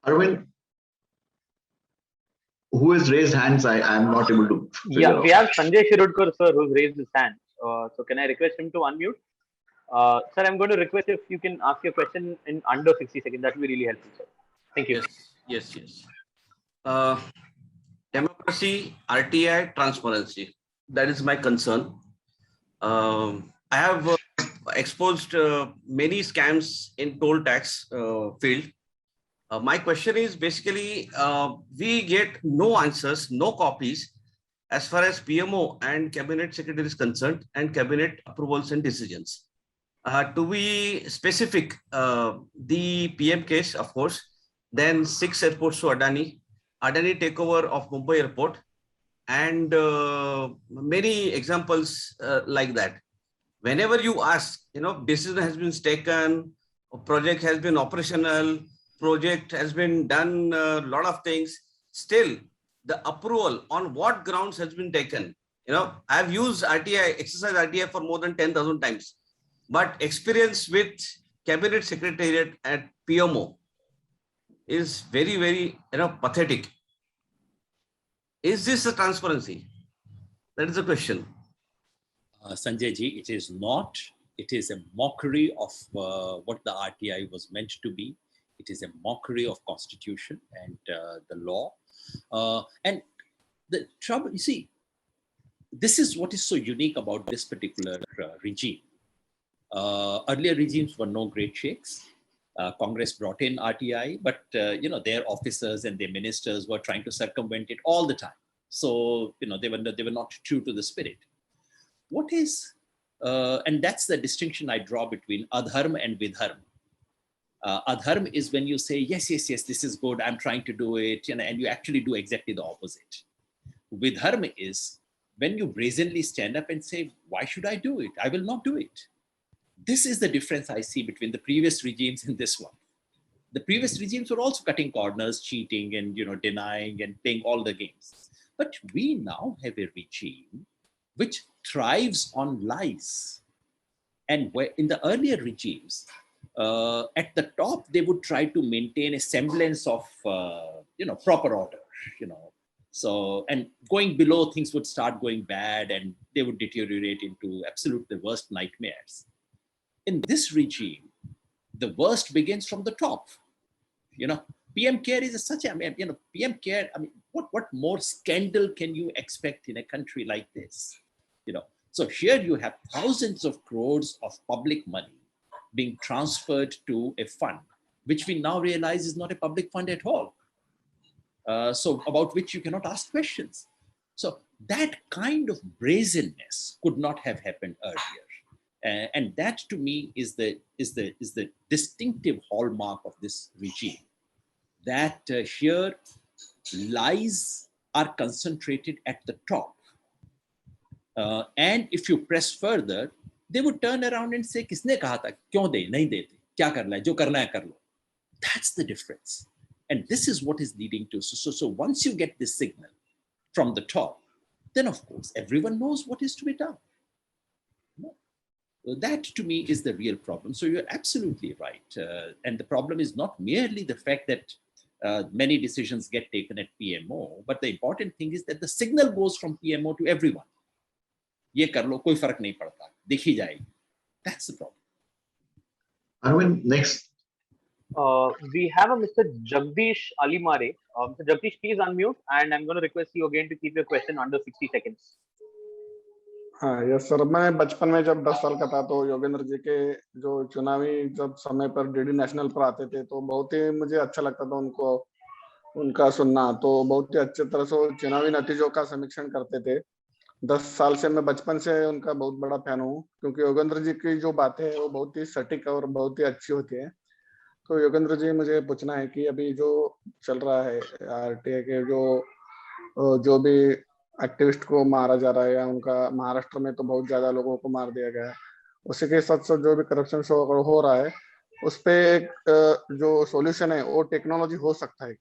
thing. Arvind, who has raised hands? I am not able to figure out. We have Sanjay Shirudkar, sir, who's raised his hand. So can I request him to unmute? Sir, I'm going to request if you can ask your question in under 60 seconds. That will be really helpful, sir. Thank you. Yes. Democracy, RTI, transparency. That is my concern. I have exposed many scams in toll tax field. My question is basically, we get no answers, no copies as far as PMO and Cabinet Secretary is concerned and Cabinet approvals and decisions. To be specific, the PM case, of course, then 6 airports to Adani takeover of Mumbai airport, and many examples like that. whenever you ask, decision has been taken, project has been operational, project has been done, a lot of things, still the approval on what grounds has been taken. I've used RTI, exercise RTI for more than 10,000 times, but experience with cabinet secretariat at PMO is very, very, pathetic. Is this a transparency? That is the question. Sanjay ji, it is not. It is a mockery of what the RTI was meant to be. It is a mockery of Constitution and the law. And the trouble, you see, this is what is so unique about this particular regime. Earlier regimes were no great shakes. Congress brought in RTI, but their officers and their ministers were trying to circumvent it all the time. So they were not true to the spirit. What is, and that's the distinction I draw between adharma and vidharma. Adharma is when you say, yes, this is good, I'm trying to do it, and you actually do exactly the opposite. Vidharma is when you brazenly stand up and say, why should I do it? I will not do it. This is the difference I see between the previous regimes and this one. The previous regimes were also cutting corners, cheating and denying and playing all the games. But we now have a regime which thrives on lies. And where in the earlier regimes, at the top, they would try to maintain a semblance of, proper order, So, and going below, things would start going bad and they would deteriorate into absolute the worst nightmares. In this regime, the worst begins from the top. PM care is such a, PM care, what more scandal can you expect in a country like this? So here you have thousands of crores of public money being transferred to a fund, which we now realize is not a public fund at all. So about which you cannot ask questions. So that kind of brazenness could not have happened earlier. And that to me is the distinctive hallmark of this regime. That here lies are concentrated at the top. And if you press further, they would turn around and say, "Kisne kaha tha? Kyun de? Nahi dete? Kya karna hai? Jo karna hai kar lo." That's the difference. And this is what is leading to. So once you get this signal from the top, then of course, everyone knows what is to be done. So that to me is the real problem. So you're absolutely right. And the problem is not merely the fact that many decisions get taken at PMO, but the important thing is that the signal goes from PMO to everyone. ये कर लो, कोई फर्क नहीं पड़ता, देखी जाएगी. That's the problem. Arvind, next. We have a Mr. Jagdish Alimare. Mr. Jagdish, please unmute, and I'm going to request you again to keep your question under 60 seconds. हाँ yes sir, मैं बचपन में जब 10 साल का था तो योगेंद्र जी के जो चुनावी जब समय पर डीडी नेशनल पर आते थे तो बहुत ही मुझे अच्छा लगता था उनका सुनना. तो बहुत ही अच्छे तरह से चुनावी नतीजों का समीक्षण करते थे. 10 साल से मैं बचपन से उनका बहुत बड़ा फैन हूँ, क्योंकि योगेंद्र जी की जो बातें हैं वो बहुत ही सटीक और बहुत ही अच्छी होती है. तो योगेंद्र जी, मुझे पूछना है कि अभी जो चल रहा है आरटीआई के जो भी एक्टिविस्ट को मारा जा रहा है, या उनका महाराष्ट्र में तो बहुत ज्यादा लोगों को मार दिया गया है, उसी के साथ साथ जो भी करप्शन हो रहा है उस पे एक जो सॉल्यूशन है वो टेक्नोलॉजी हो सकता है,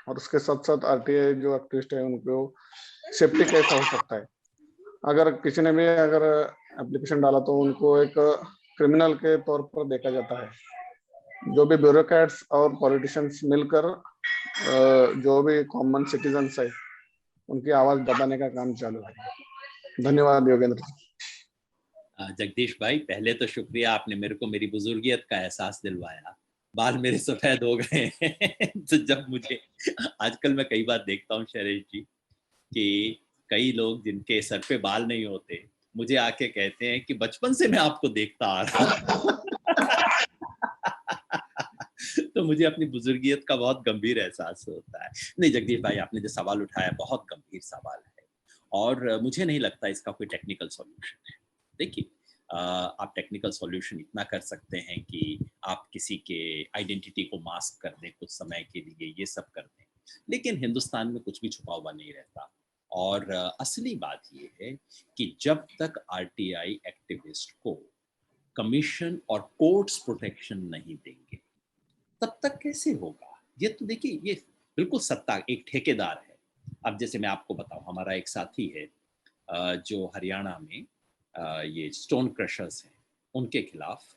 और उसके साथ साथ आरटीआई जो एक्टिविस्ट है उनको सेफ्टी कैसा हो सकता है. अगर किसी ने भी अगर एप्लीकेशन डाला तो उनको एक क्रिमिनल के तौर पर देखा जाता है. जो भी ब्यूरोक्रेट्स और पॉलिटिशियंस मिलकर जो भी कॉमन सिटीजन्स है उनकी आवाज दबाने का काम चालू है. धन्यवाद योगेंद्र. जगदीश भाई, पहले तो शुक्रिया, आपने मेरे को मेरी बुजुर्गियत का एहसास दिलवाया. बाल मेरे सफेद हो गए हैं. तो जब मुझे आजकल मैं कई बार देखता हूँ शैलेश जी कि कई लोग जिनके सर पे बाल नहीं होते मुझे आके कहते हैं कि बचपन से मैं आपको देखता आ रहा हूँ. तो मुझे अपनी बुजुर्गियत का बहुत गंभीर एहसास होता है. नहीं जगदीश भाई, आपने जो सवाल उठाया बहुत गंभीर सवाल है, और मुझे नहीं लगता इसका कोई टेक्निकल सॉल्यूशन है. देखिए, आप टेक्निकल सॉल्यूशन इतना कर सकते हैं कि आप किसी के आइडेंटिटी को मास्क कर दें कुछ समय के लिए, ये सब कर दें, लेकिन हिंदुस्तान में कुछ भी छुपा हुआ नहीं रहता. और असली बात ये है कि जब तक आरटीआई एक्टिविस्ट को कमीशन और कोर्ट्स प्रोटेक्शन नहीं देंगे तब तक कैसे होगा। ये तो देखिए, ये बिल्कुल सत्ता एक ठेकेदार है। अब जैसे मैं आपको बताऊं, हमारा एक साथी है जो हरियाणा में ये स्टोन क्रशर्स हैं उनके खिलाफ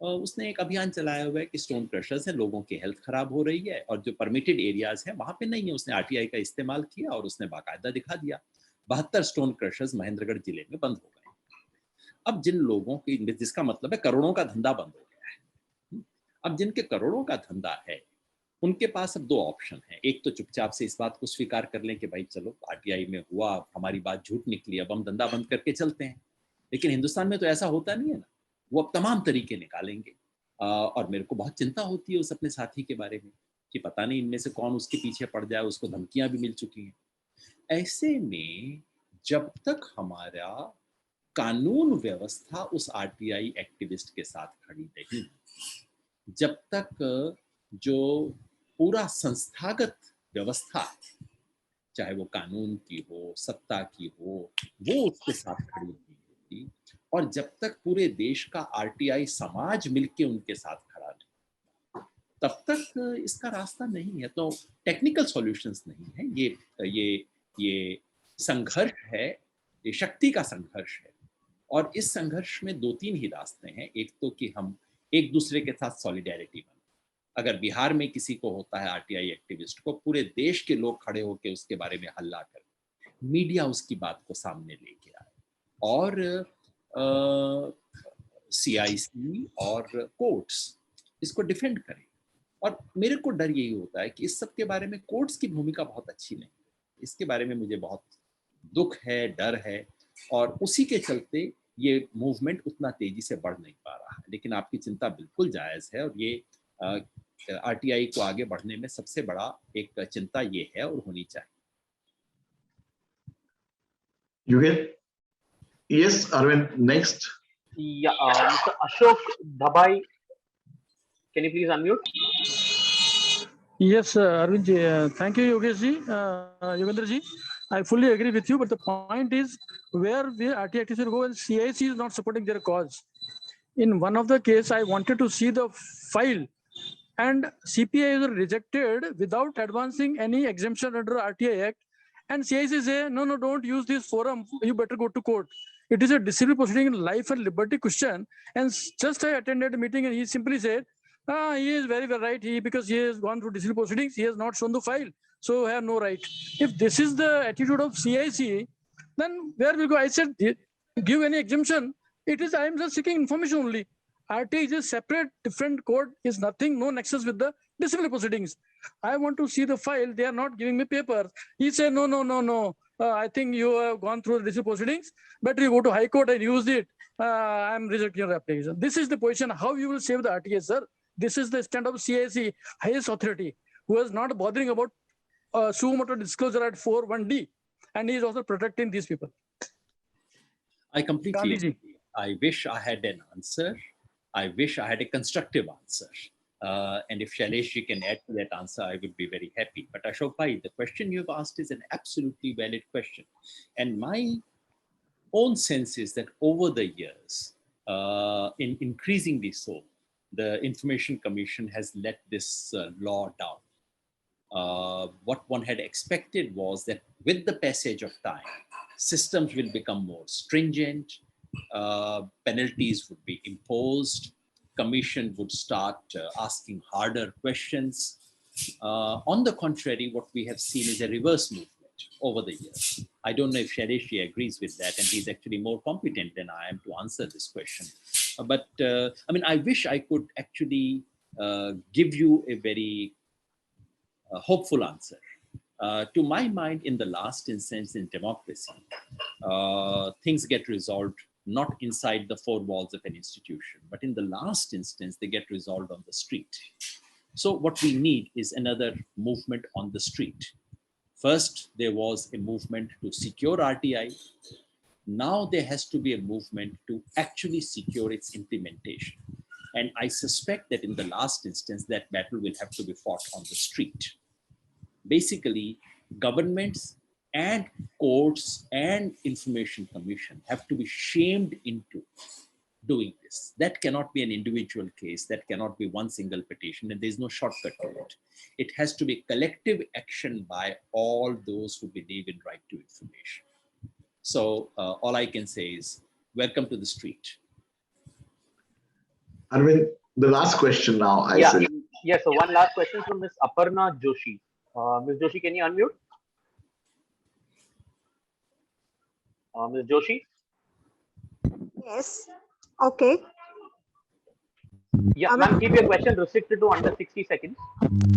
उसने एक अभियान चलाया हुआ है कि स्टोन क्रशर्स हैं, लोगों की हेल्थ खराब हो रही है और जो परमिटेड एरियाज हैं वहां पे नहीं है। उसने आरटीआई का इस्तेमाल किया और उसने बाकायदा दिखा दिया 72 स्टोन क्रशर्स महेंद्रगढ़ जिले में बंद हो गए। अब जिन लोगों की, जिसका मतलब है करोड़ों का धंधा बंद हो गया है। अब जिनके करोड़ों का धंधा है उनके पास अब दो ऑप्शन है। एक तो चुपचाप से इस बात को स्वीकार कर लें कि भाई चलो आरटीआई में हुआ, हमारी बात झूठ निकली, अब हम धंधा बंद करके चलते हैं। लेकिन हिंदुस्तान में तो ऐसा होता नहीं है ना, वो अब तमाम तरीके निकालेंगे। और मेरे को बहुत चिंता होती है उस अपने साथी के बारे में कि पता नहीं इनमें से कौन उसके पीछे पड़ जाए, उसको धमकियां भी मिल चुकी हैं। ऐसे में जब तक हमारा कानून व्यवस्था उस आरटीआई एक्टिविस्ट के साथ खड़ी नहीं, जब तक जो पूरा संस्थागत व्यवस्था, चाहे वो कानून की हो, सत्ता की हो, वो उसके साथ खड़ी नहीं होती, और जब तक पूरे देश का आरटीआई समाज मिलके उनके साथ खड़ा नहीं, तब तक इसका रास्ता नहीं है। तो टेक्निकल सॉल्यूशंस नहीं है, ये संघर्ष है, ये शक्ति का संघर्ष है। और इस संघर्ष में दो तीन ही रास्ते हैं। एक तो कि हम एक दूसरे के साथ सॉलिडेरिटी बने। अगर बिहार में किसी को होता है आरटीआई एक्टिविस्ट को, पूरे देश के लोग खड़े होकर उसके बारे में हल्ला करें, मीडिया उसकी बात को सामने लेके आए और सीआईसी और कोर्ट्स इसको डिफेंड करें। और मेरे को डर यही होता है कि इस सब के बारे में कोर्ट्स की भूमिका बहुत अच्छी नहीं है। इसके बारे में मुझे बहुत दुख है, डर है, और उसी के चलते ये मूवमेंट उतना तेजी से बढ़ नहीं पा रहा है। लेकिन आपकी चिंता बिल्कुल जायज़ है, और ये आरटीआई को आगे बढ़ने में सबसे बड़ा एक चिंता ये है और होनी चाहिए। Yes, Arvind, next. Yeah, Mr. Ashok Dhabai, can you please unmute? Yes, Arvind ji, thank you, Yogesh ji, Yogendra ji. I fully agree with you, but the point is where RTI activists will go and CIC is not supporting their cause. In one of the case, I wanted to see the file, and CPI is rejected without advancing any exemption under RTI Act, and CIC say, no, don't use this forum, you better go to court. It is a disciplinary proceeding in life and liberty question, and just I attended a meeting and he simply said, he is very well right, because he has gone through disciplinary proceedings, he has not shown the file, so I have no right. If this is the attitude of CIC, then where will go? I said, give any exemption. It is, I am just seeking information only. RTI is a separate, different court, is nothing, no nexus with the disciplinary proceedings. I want to see the file, they are not giving me papers. He said, no. I think you have gone through the disciplinary proceedings, better you go to High Court and use it. I am rejecting your application. This is the position, how you will save the RTI, sir. This is the stand of CIC, highest authority, who is not bothering about suo motu disclosure at 4(1)(d), and he is also protecting these people. I completely Gandhi ji. agree. I wish I had an answer. I wish I had a constructive answer. And if Shailesh ji can add to that answer, I would be very happy. But Ashok bhai, the question you've asked is an absolutely valid question. And my own sense is that over the years, in increasingly so, the Information Commission has let this law down. What one had expected was that with the passage of time, systems will become more stringent, penalties would be imposed, Commission would start asking harder questions. On the contrary, what we have seen is a reverse movement over the years. I don't know if Shailesh agrees with that, and he's actually more competent than I am to answer this question. But I mean, I wish I could actually give you a very hopeful answer. To my mind, in the last instance in democracy, things get resolved not inside the four walls of an institution, but in the last instance, they get resolved on the street. So what we need is another movement on the street. First, there was a movement to secure RTI. Now there has to be a movement to actually secure its implementation. And I suspect that in the last instance, that battle will have to be fought on the street. Basically, governments And courts and information commission have to be shamed into doing this. That cannot be an individual case. That cannot be one single petition, and there's no shortcut to it. It has to be collective action by all those who believe in right to information. So all I can say is, welcome to the street. Arvind, the last question now, I Yeah. say. Yes. So one last question from Ms. Aparna Joshi. Ms. Joshi, can you unmute? Ms. Joshi? Yes. Okay. Yeah, ma'am, keep your question restricted to under 60 seconds.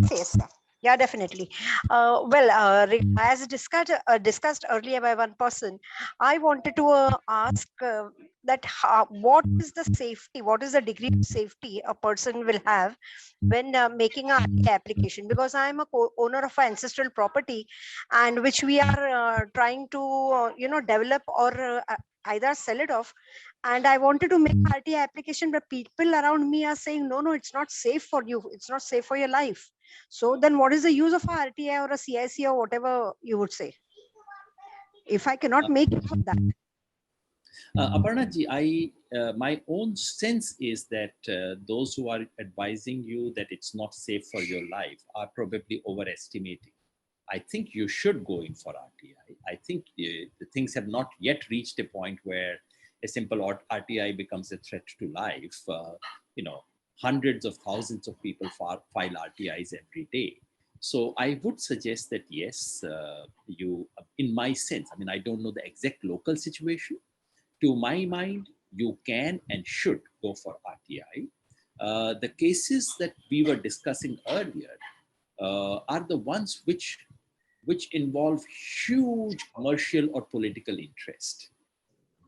Yes. Yeah, definitely. As discussed earlier by one person, I wanted to ask that what is the safety, what is the degree of safety a person will have when making a RTI application? Because I am a owner of an ancestral property, and which we are trying to develop or either sell it off. And I wanted to make RTI application, but people around me are saying, no, it's not safe for you. It's not safe for your life. So then what is the use of a RTI or a CIC or whatever you would say, if I cannot make use of that? Aparna ji, my own sense is that those who are advising you that it's not safe for your life are probably overestimating. I think you should go in for RTI. I think the things have not yet reached a point where a simple RTI becomes a threat to life. Hundreds of thousands of people file RTIs every day. So I would suggest that yes, you, in my sense, I mean, I don't know the exact local situation. To my mind, you can and should go for RTI. The cases that we were discussing earlier are the ones which involve huge commercial or political interest,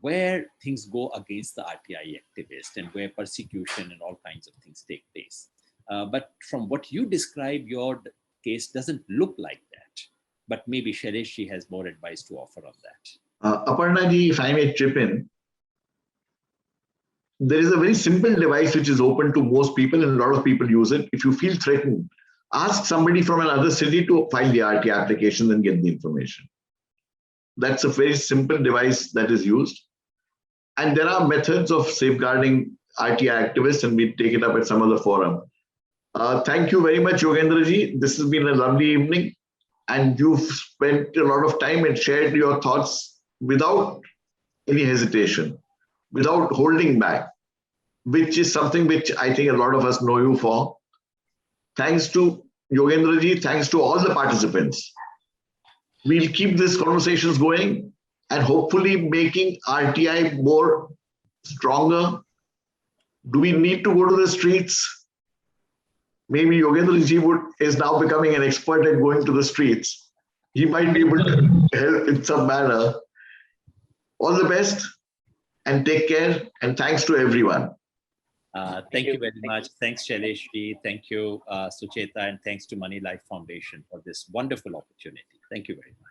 where things go against the RTI activist and where persecution and all kinds of things take place. But from what you describe, your case doesn't look like that. But maybe Shailesh has more advice to offer on that. Aparna ji, if I may chip in, there is a very simple device which is open to most people and a lot of people use it. If you feel threatened, ask somebody from another city to file the RTI application and get the information. That's a very simple device that is used. And there are methods of safeguarding RTI activists, and we take it up at some other forum. Thank you very much, Yogendra ji. This has been a lovely evening, and you've spent a lot of time and shared your thoughts without any hesitation, without holding back, which is something which I think a lot of us know you for. Thanks to Yogendra ji, thanks to all the participants. We'll keep these conversations going and hopefully making RTI more stronger. Do we need to go to the streets? Maybe Yogendra ji is now becoming an expert at going to the streets. He might be able to help in some manner. All the best and take care, and thanks to everyone. Thank you very much. Thanks, Shailesh ji. Thank you, Sucheta, and thanks to Moneylife Foundation for this wonderful opportunity. Thank you very much.